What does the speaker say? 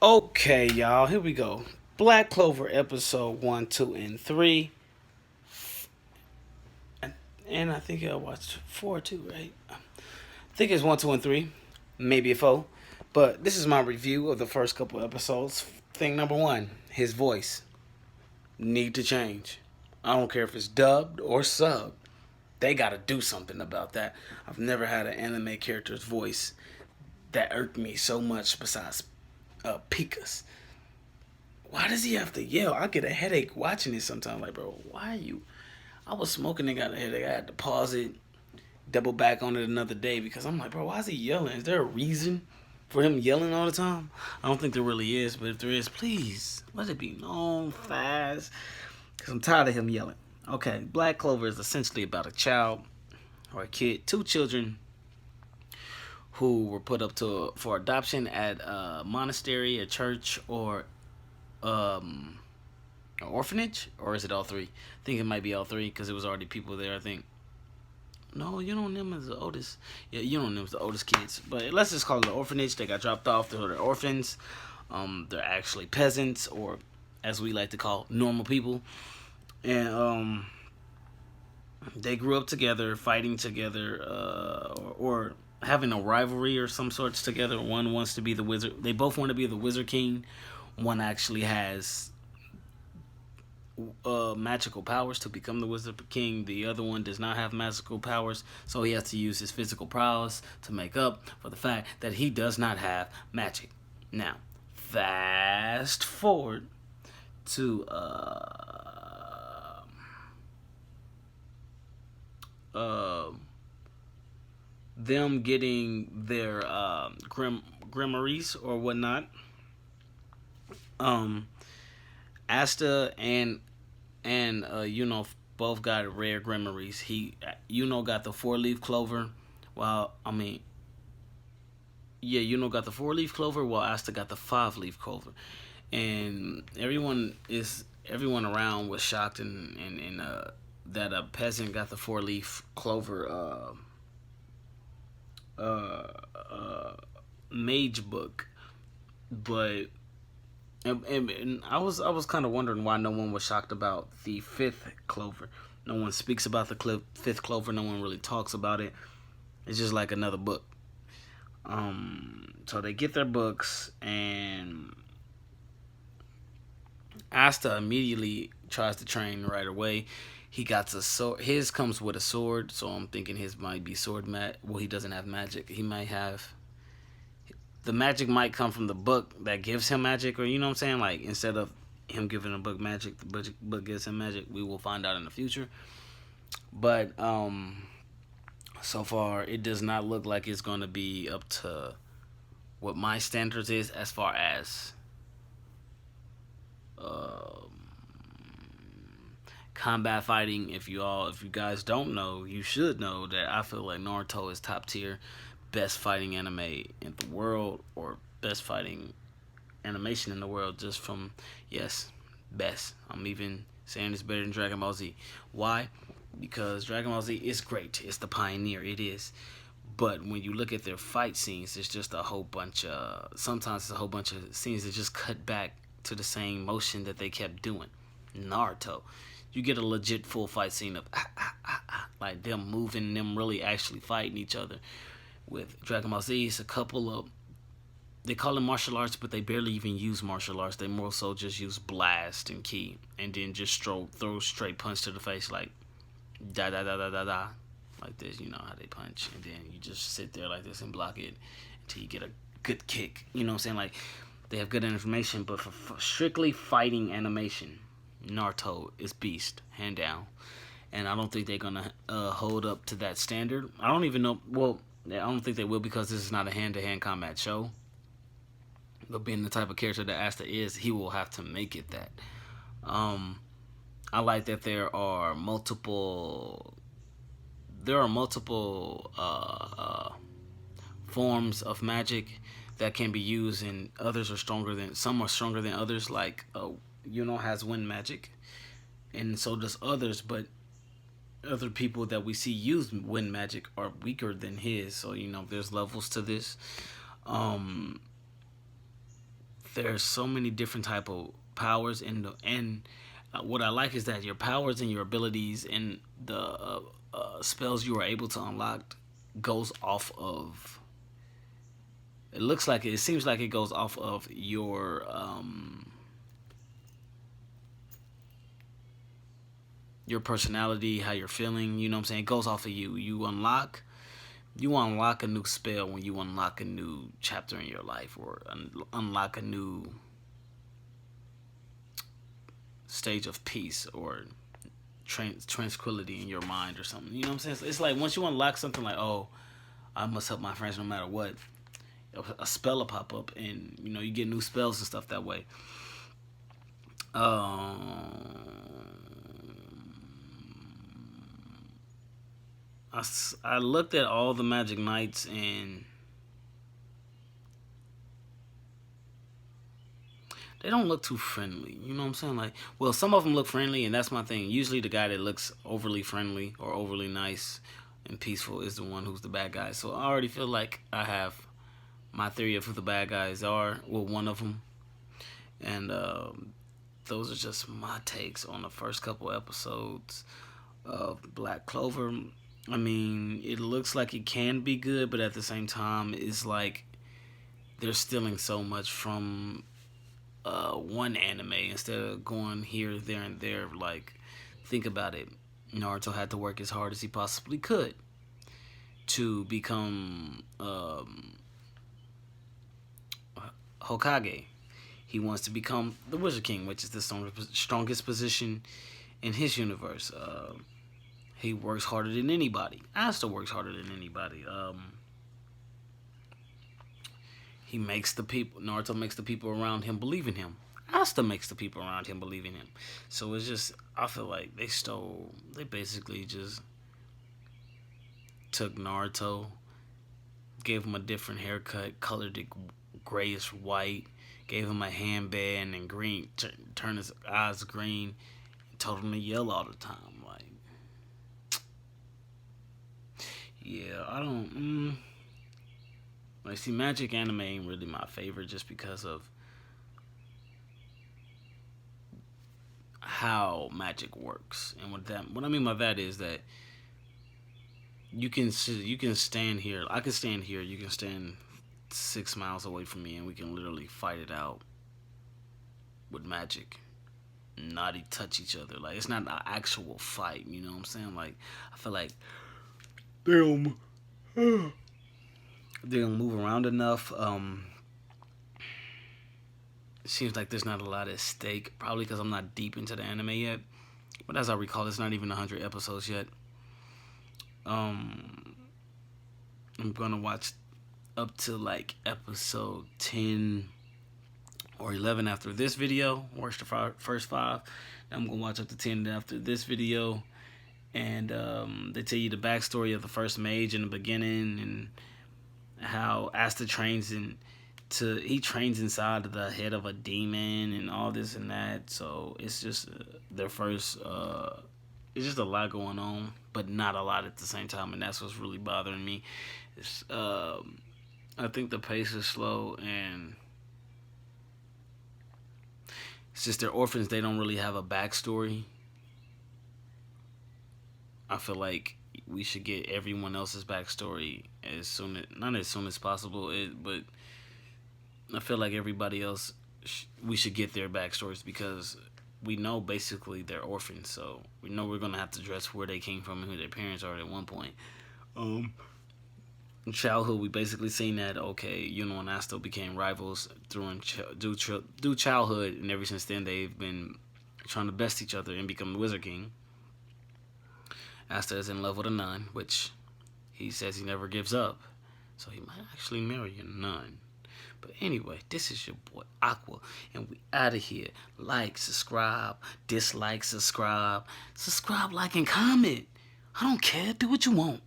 Okay, y'all, here we go. Black Clover episode 1, 2, and 3. And I think I watched 4 too, right? I think it's 1, 2, and 3. Maybe a 4. But this is my review of the first couple episodes. Thing number 1, his voice. Need to change. I don't care if it's dubbed or subbed. They gotta do something about that. I've never had an anime character's voice that irked me so much besides Pika's. Why does he have to yell? I get a headache watching it sometimes. Like, bro, why are you? I was smoking and got a headache. I had to pause it, double back on it another day because I'm like, bro, why is he yelling? Is there a reason for him yelling all the time? I don't think there really is, but if there is, please let it be known fast because I'm tired of him yelling. Okay, Black Clover is essentially about a child or a kid, two children who were put up for adoption at a monastery, a church, or um, an orphanage, or is it all three? I think it might be all three because it was already people there. I think. No, you know them as the oldest. Yeah, you know them as the oldest kids. But let's just call it an orphanage. They got dropped off. They're orphans. They're actually peasants, or as we like to call normal people, and they grew up together, fighting together, or having a rivalry or some sorts together. One wants to be the wizard. They both want to be the wizard king. One actually has magical powers to become the wizard king. The other one does not have magical powers, so he has to use his physical prowess to make up for the fact that he does not have magic. Now, fast forward to uh, them getting their grimoires or whatnot. Um, Asta and both got rare grimoires. Got the 4-leaf clover, while got the 4-leaf clover, while Asta got the 5-leaf clover, and everyone around was shocked and that a peasant got the 4-leaf clover mage book, but and I was kind of wondering why no one was shocked about the 5th clover. No one speaks about the 5th clover. No one really talks about it. It's just like another book. So they get their books, and Asta immediately tries to train right away. He got a sword. His comes with a sword, so I'm thinking his might be sword Well, he doesn't have magic. He might have the magic might come from the book that gives him magic, or you know what I'm saying? Like instead of him giving a book magic, the book gives him magic. We will find out in the future. But so far it does not look like it's going to be up to what my standards is as far as um, combat fighting. If you guys don't know, you should know that I feel like Naruto is top tier, best fighting anime in the world, or best fighting animation in the world, just from, yes, best. I'm even saying it's better than Dragon Ball Z. Why? Because Dragon Ball Z is great. It's the pioneer. It is. But when you look at their fight scenes, it's just a whole bunch of, sometimes it's a whole bunch of scenes that just cut back to the same motion that they kept doing. Naruto, you get a legit full fight scene of like them moving, them really actually fighting each other. With Dragon Ball Z, it's a couple of, they call it martial arts, but they barely even use martial arts. They more so just use blast and ki, and then just throw straight punch to the face, like da da da da da da, like this. You know how they punch, and then you just sit there like this and block it until you get a good kick. You know what I'm saying? Like they have good information, but for strictly fighting animation, Naruto is beast, hand down. And I don't think they're gonna hold up to that standard. I don't even know. Well, I don't think they will, because this is not a hand-to-hand combat show. But being the type of character that Asta is, he will have to make it that. I like that there are multiple forms of magic that can be used, and some are stronger than others. Like has wind magic, and so does others. But other people that we see use wind magic are weaker than his. So there's levels to this. there's so many different type of powers and what I like is that your powers and your abilities and the spells you are able to unlock goes off of. It looks like it seems like it goes off of your personality, how you're feeling. You know what I'm saying? It goes off of you. You unlock a new spell when you unlock a new chapter in your life or unlock a new stage of peace or tranquility in your mind or something. You know what I'm saying? It's like once you unlock something like, oh, I must help my friends no matter what. A spell will pop up, and you get new spells and stuff that way. I looked at all the Magic Knights and they don't look too friendly. You know what I'm saying? Like, well, some of them look friendly, and that's my thing. Usually, the guy that looks overly friendly or overly nice and peaceful is the one who's the bad guy. So I already feel like I have my theory of who the bad guys are. Well, one of them, and those are just my takes on the first couple episodes of Black Clover. I mean, it looks like it can be good, but at the same time, it's like they're stealing so much from one anime instead of going here, there, and there. Like, think about it. Naruto had to work as hard as he possibly could to become Hokage. He wants to become the Wizard King, which is the strongest position in his universe. He works harder than anybody. Asta works harder than anybody. Naruto makes the people around him believe in him. Asta makes the people around him believe in him. So it's just, I feel like they basically just took Naruto, gave him a different haircut, colored it grayish white, gave him a handband and green, turned his eyes green, and told him to yell all the time. Like, yeah, I don't. Like, see, magic anime ain't really my favorite just because of how magic works. And what I mean by that is that you can stand here. I can stand here. You can stand 6 miles away from me, and we can literally fight it out with magic. Not touch each other. Like, it's not an actual fight. You know what I'm saying? Like, I feel like they don't move around enough. It seems like there's not a lot at stake. Probably because I'm not deep into the anime yet. But as I recall, it's not even 100 episodes yet. I'm gonna watch up to like episode 10 or 11 after this video. Watch the first 5. I'm gonna watch up to 10 after this video. And they tell you the backstory of the first mage in the beginning and how Asta trains he trains inside the head of a demon and all this and that. So it's just their first it's just a lot going on, but not a lot at the same time, and that's what's really bothering me. It's I think the pace is slow, and it's just they're orphans. They don't really have a backstory. I feel like we should get everyone else's backstory not as soon as possible, but I feel like everybody else, we should get their backstories because we know basically they're orphans, so we know we're gonna have to address where they came from and who their parents are at one point. In childhood, we basically seen that Yuno and Asta became rivals through childhood, and ever since then they've been trying to best each other and become the Wizard King. Asta is in love with a nun, which he says he never gives up, so he might actually marry a nun. But anyway, this is your boy Aqua, and we out of here. Like, subscribe, dislike, subscribe, like, and comment. I don't care. Do what you want.